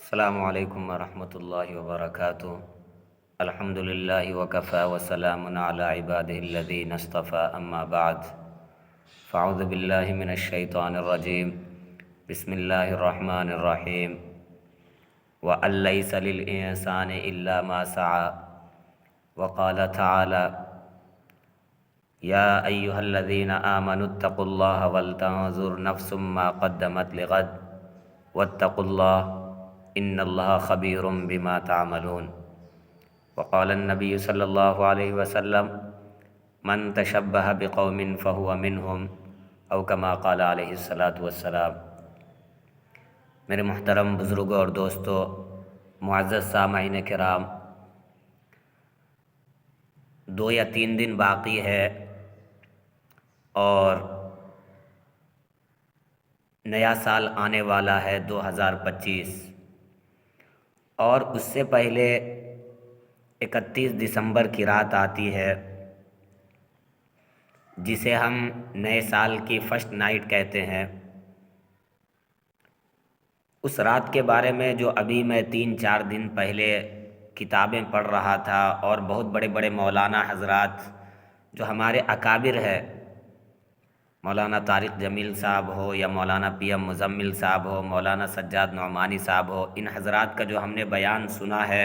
السلام علیکم ورحمۃ اللہ وبرکاتہ۔ الحمد للہ وکفی وسلام علی عبادہ الذین اصطفی، اما بعد فاعوذ باللہ من الشیطان الرجیم، بسم اللہ الرحمن الرحیم۔ وَأَن لَّيْسَ لِلْإِنسَانِ إِلَّا مَا سَعَىٰ، وقال تعالی یا ایہا الذین آمنوا اتقوا اللہ ولتنظر نفس ما قدمت لغد واتقوا اللہ ان اللہ خبیر بما تعملون۔ وقال النبی صلی اللہ علیہ وسلم من تشبہ بقوم فہو منہم، او کما قال علیہ الصلاۃ والسلام۔ میرے محترم بزرگوں اور دوستو، معزز سامعین کرام، 2 یا 3 دن باقی ہے اور نیا سال آنے والا ہے 2025، اور اس سے پہلے 31 دسمبر کی رات آتی ہے جسے ہم نئے سال کی فرسٹ نائٹ کہتے ہیں۔ اس رات کے بارے میں جو ابھی میں 3-4 دن پہلے کتابیں پڑھ رہا تھا، اور بہت بڑے بڑے مولانا حضرات جو ہمارے اکابر ہے، مولانا طارق جمیل صاحب ہو یا مولانا پی ایم مزمل صاحب ہو، مولانا سجاد نعمانی صاحب ہو، ان حضرات کا جو ہم نے بیان سنا ہے،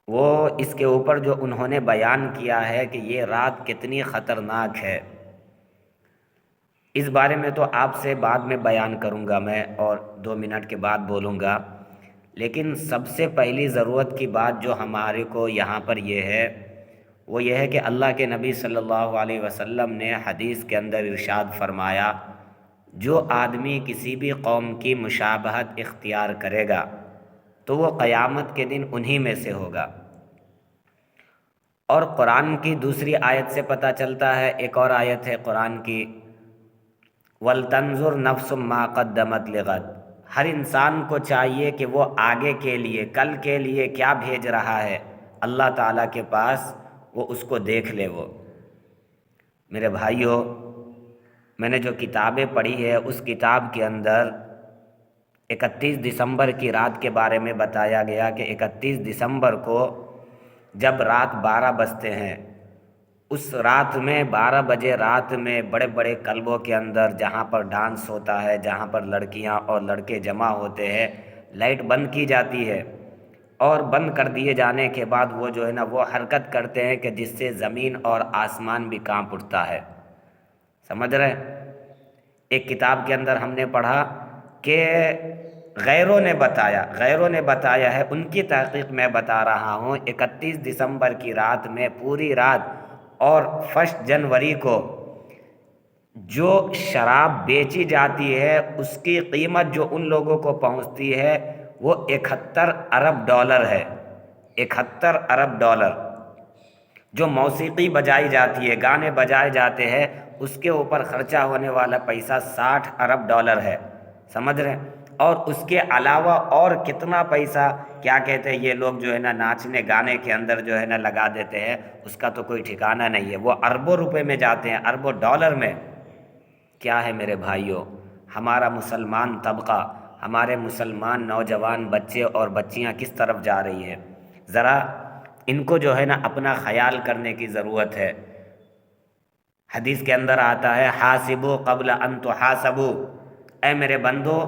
وہ اس کے اوپر جو انہوں نے بیان کیا ہے کہ یہ رات کتنی خطرناک ہے، اس بارے میں تو آپ سے بعد میں بیان کروں گا میں، اور 2 منٹ کے بعد بولوں گا۔ لیکن سب سے پہلی ضرورت کی بات جو ہمارے کو یہاں پر یہ ہے، وہ یہ ہے کہ اللہ کے نبی صلی اللہ علیہ وسلم نے حدیث کے اندر ارشاد فرمایا، جو آدمی کسی بھی قوم کی مشابہت اختیار کرے گا تو وہ قیامت کے دن انہی میں سے ہوگا۔ اور قرآن کی دوسری آیت سے پتہ چلتا ہے، ایک اور آیت ہے قرآن کی، وَلْتَنْظُرْ نَفْسٌ مَّا قَدَّمَتْ لِغَدٍ۔ ہر انسان کو چاہیے کہ وہ آگے کے لیے، کل کے لیے کیا بھیج رہا ہے اللہ تعالیٰ کے پاس، وہ اس کو دیکھ لے۔ وہ میرے بھائیوں، میں نے جو کتابیں پڑھی ہے اس کتاب کے اندر 31 دسمبر کی رات کے بارے میں بتایا گیا کہ 31 دسمبر کو جب رات 12 بجتے ہیں، اس رات میں 12 بجے رات میں بڑے بڑے کلبوں کے اندر جہاں پر ڈانس ہوتا ہے، جہاں پر لڑکیاں اور لڑکے جمع ہوتے ہیں، لائٹ بند کی جاتی ہے، اور بند کر دیے جانے کے بعد وہ جو ہے نا وہ حرکت کرتے ہیں کہ جس سے زمین اور آسمان بھی کانپ اٹھتا ہے۔ سمجھ رہے ہیں؟ ایک کتاب کے اندر ہم نے پڑھا کہ غیروں نے بتایا ہے، ان کی تحقیق میں بتا رہا ہوں، 31 دسمبر کی رات میں پوری رات اور 1 جنوری کو جو شراب بیچی جاتی ہے اس کی قیمت جو ان لوگوں کو پہنچتی ہے وہ 71 ارب ڈالر ہے۔ 71 ارب ڈالر۔ جو موسیقی بجائی جاتی ہے، گانے بجائے جاتے ہیں، اس کے اوپر خرچہ ہونے والا پیسہ 60 ارب ڈالر ہے۔ سمجھ رہے ہیں؟ اور اس کے علاوہ اور کتنا پیسہ کیا کہتے ہیں یہ لوگ جو ہے نا ناچنے گانے کے اندر جو ہے نا لگا دیتے ہیں، اس کا تو کوئی ٹھکانہ نہیں ہے۔ وہ اربوں روپے میں جاتے ہیں، اربوں ڈالر میں۔ کیا ہے میرے بھائیوں، ہمارا مسلمان طبقہ، ہمارے مسلمان نوجوان بچے اور بچیاں کس طرف جا رہی ہے؟ ذرا ان کو جو ہے نا اپنا خیال کرنے کی ضرورت ہے۔ حدیث کے اندر آتا ہے، حاسبوا قبل ان تحاسبوا، اے میرے بندو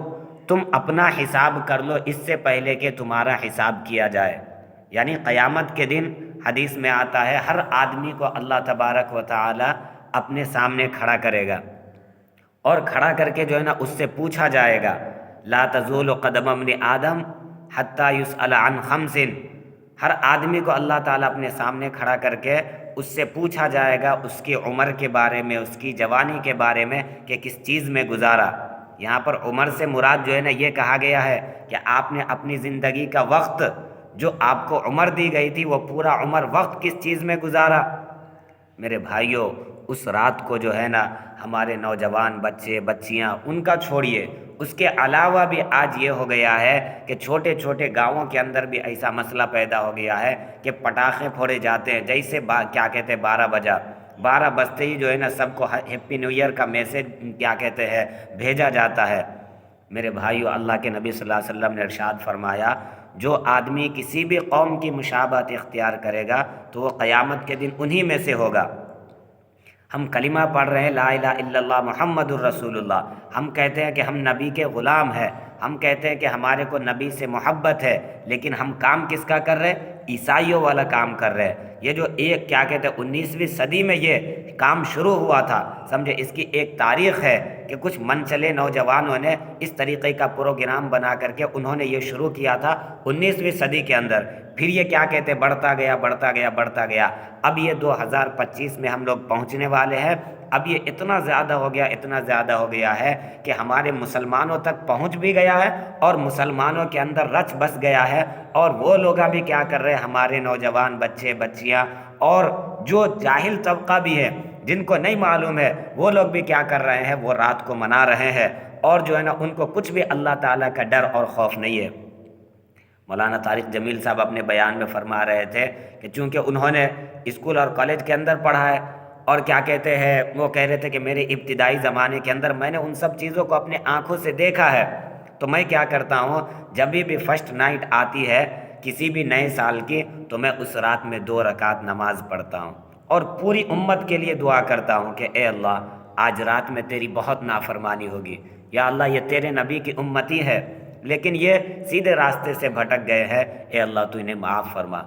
تم اپنا حساب کر لو اس سے پہلے کہ تمہارا حساب کیا جائے۔ یعنی قیامت کے دن حدیث میں آتا ہے ہر آدمی کو اللہ تبارک و تعالی اپنے سامنے کھڑا کرے گا، اور کھڑا کر کے جو ہے نا اس سے پوچھا جائے گا، لا تزول قدم ابن آدم حتی یسأل عن خمس۔ ہر آدمی کو اللہ تعالیٰ اپنے سامنے کھڑا کر کے اس سے پوچھا جائے گا اس کی عمر کے بارے میں، اس کی جوانی کے بارے میں کہ کس چیز میں گزارا۔ یہاں پر عمر سے مراد جو ہے نا یہ کہا گیا ہے کہ آپ نے اپنی زندگی کا وقت جو آپ کو عمر دی گئی تھی وہ پورا عمر وقت کس چیز میں گزارا۔ میرے بھائیوں، اس رات کو جو ہے نا ہمارے نوجوان بچے بچیاں ان کا چھوڑیے، اس کے علاوہ بھی آج یہ ہو گیا ہے کہ چھوٹے چھوٹے گاؤں کے اندر بھی ایسا مسئلہ پیدا ہو گیا ہے کہ پٹاخے پھوڑے جاتے ہیں، جیسے کیا کہتے ہیں 12 بجا، 12 بجتے ہی جو ہے نا سب کو ہیپی نیو ایئر کا میسج کیا کہتے ہیں بھیجا جاتا ہے۔ میرے بھائیو، اللہ کے نبی صلی اللہ علیہ وسلم نے ارشاد فرمایا، جو آدمی کسی بھی قوم کی مشابہت اختیار کرے گا تو وہ قیامت کے دن انہی میں سے ہوگا۔ ہم کلمہ پڑھ رہے ہیں لا الہ الا اللہ محمد الرسول اللہ، ہم کہتے ہیں کہ ہم نبی کے غلام ہیں، ہم کہتے ہیں کہ ہمارے کو نبی سے محبت ہے، لیکن ہم کام کس کا کر رہے ہیں؟ عیسائیوں والا کام کر رہے ہیں۔ یہ جو ایک کیا کہتے ہیں 19ویں صدی میں یہ کام شروع ہوا تھا، سمجھے اس کی ایک تاریخ ہے کہ کچھ من چلے نوجوانوں نے اس طریقے کا پروگرام بنا کر کے انہوں نے یہ شروع کیا تھا 19ویں صدی کے اندر۔ پھر یہ کیا کہتے ہیں بڑھتا گیا بڑھتا گیا بڑھتا گیا، اب یہ 2025 میں ہم لوگ پہنچنے والے ہیں۔ اب یہ اتنا زیادہ ہو گیا، اتنا زیادہ ہو گیا ہے کہ ہمارے مسلمانوں تک پہنچ بھی گیا ہے اور مسلمانوں کے اندر رچ بس گیا ہے، اور وہ لوگ بھی کیا کر رہے ہیں، ہمارے نوجوان بچے بچیاں اور جو جاہل طبقہ بھی ہے جن کو نہیں معلوم ہے، وہ لوگ بھی کیا کر رہے ہیں، وہ رات کو منا رہے ہیں، اور جو ہے نا ان کو کچھ بھی اللہ تعالیٰ کا ڈر اور خوف نہیں ہے۔ مولانا طارق جمیل صاحب اپنے بیان میں فرما رہے تھے کہ چونکہ انہوں نے اسکول اور کالج کے اندر پڑھا ہے، اور کیا کہتے ہیں وہ کہہ رہے تھے کہ میرے ابتدائی زمانے کے اندر میں نے ان سب چیزوں کو اپنے آنکھوں سے دیکھا ہے، تو میں کیا کرتا ہوں، جب بھی فرسٹ نائٹ آتی ہے کسی بھی نئے سال کی، تو میں اس رات میں 2 رکعت نماز پڑھتا ہوں اور پوری امت کے لیے دعا کرتا ہوں کہ اے اللہ آج رات میں تیری بہت نافرمانی ہوگی، یا اللہ یہ تیرے نبی کی امتی ہے لیکن یہ سیدھے راستے سے بھٹک گئے ہیں، اے اللہ تو انہیں معاف فرما۔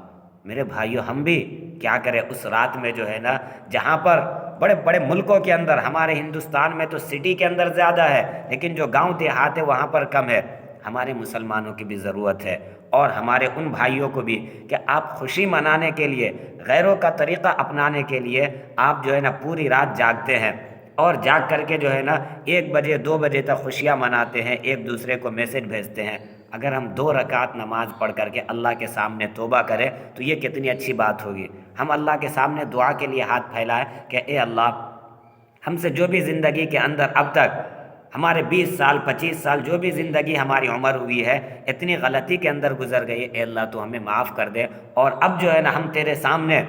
میرے بھائیو، ہم بھی کیا کریں اس رات میں جو ہے نا، جہاں پر بڑے بڑے ملکوں کے اندر، ہمارے ہندوستان میں تو سٹی کے اندر زیادہ ہے لیکن جو گاؤں دیہات ہے وہاں پر کم ہے، ہمارے مسلمانوں کی بھی ضرورت ہے اور ہمارے ان بھائیوں کو بھی کہ آپ خوشی منانے کے لیے، غیروں کا طریقہ اپنانے کے لیے آپ جو ہے نا پوری رات جاگتے ہیں، اور جاگ کر کے جو ہے نا 1 بجے 2 بجے تک خوشیاں مناتے ہیں، ایک دوسرے کو میسج بھیجتے ہیں۔ اگر ہم 2 رکعت نماز پڑھ کر کے اللہ کے سامنے توبہ کریں تو یہ کتنی اچھی بات ہوگی۔ ہم اللہ کے سامنے دعا کے لیے ہاتھ پھیلائیں کہ اے اللہ، ہم سے جو بھی زندگی کے اندر اب تک ہمارے 20 سال 25 سال جو بھی زندگی ہماری عمر ہوئی ہے، اتنی غلطی کے اندر گزر گئی، اے اللہ تو ہمیں معاف کر دے، اور اب جو ہے نا ہم تیرے سامنے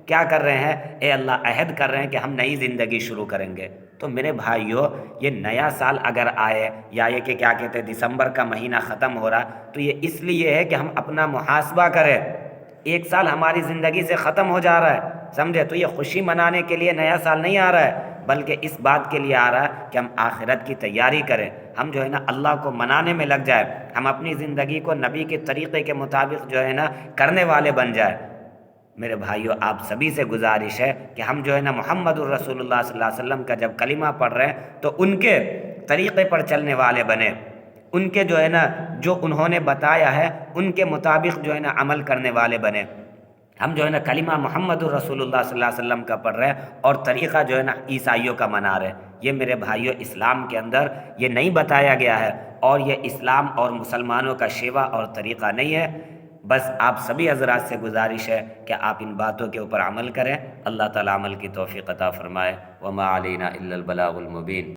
کیا کر رہے ہیں، اے اللہ عہد کر رہے ہیں کہ ہم نئی زندگی شروع کریں گے۔ تو میرے بھائیو، یہ نیا سال اگر آئے، یا یہ کہ کیا کہتے ہیں دسمبر کا مہینہ ختم ہو رہا، تو یہ اس لیے ہے کہ ہم اپنا محاسبہ کریں۔ 1 سال ہماری زندگی سے ختم ہو جا رہا ہے، سمجھے، تو یہ خوشی منانے کے لیے نیا سال نہیں آ رہا ہے، بلکہ اس بات کے لیے آ رہا ہے کہ ہم آخرت کی تیاری کریں، ہم جو ہے نا اللہ کو منانے میں لگ جائے، ہم اپنی زندگی کو نبی کے طریقے کے مطابق جو ہے نا کرنے والے بن جائے۔ میرے بھائیو، آپ سبھی سے گزارش ہے کہ ہم جو ہے نا محمد الرسول اللہ صلی اللہ علیہ وسلم کا جب کلمہ پڑھ رہے ہیں تو ان کے طریقے پر چلنے والے بنے، ان کے جو ہے نا جو انہوں نے بتایا ہے ان کے مطابق جو ہے نا عمل کرنے والے بنے۔ ہم جو ہے نا کلمہ محمد الرسول اللہ صلی اللہ علیہ وسلم کا پڑھ رہے ہیں اور طریقہ جو ہے نا عیسائیوں کا منا رہے ہیں۔ یہ میرے بھائیو اسلام کے اندر یہ نہیں بتایا گیا ہے، اور یہ اسلام اور مسلمانوں کا شیوا اور طریقہ نہیں ہے۔ بس آپ سبھی حضرات سے گزارش ہے کہ آپ ان باتوں کے اوپر عمل کریں، اللہ تعالیٰ عمل کی توفیق عطا فرمائے۔ وما علینا الا البلاغ المبین۔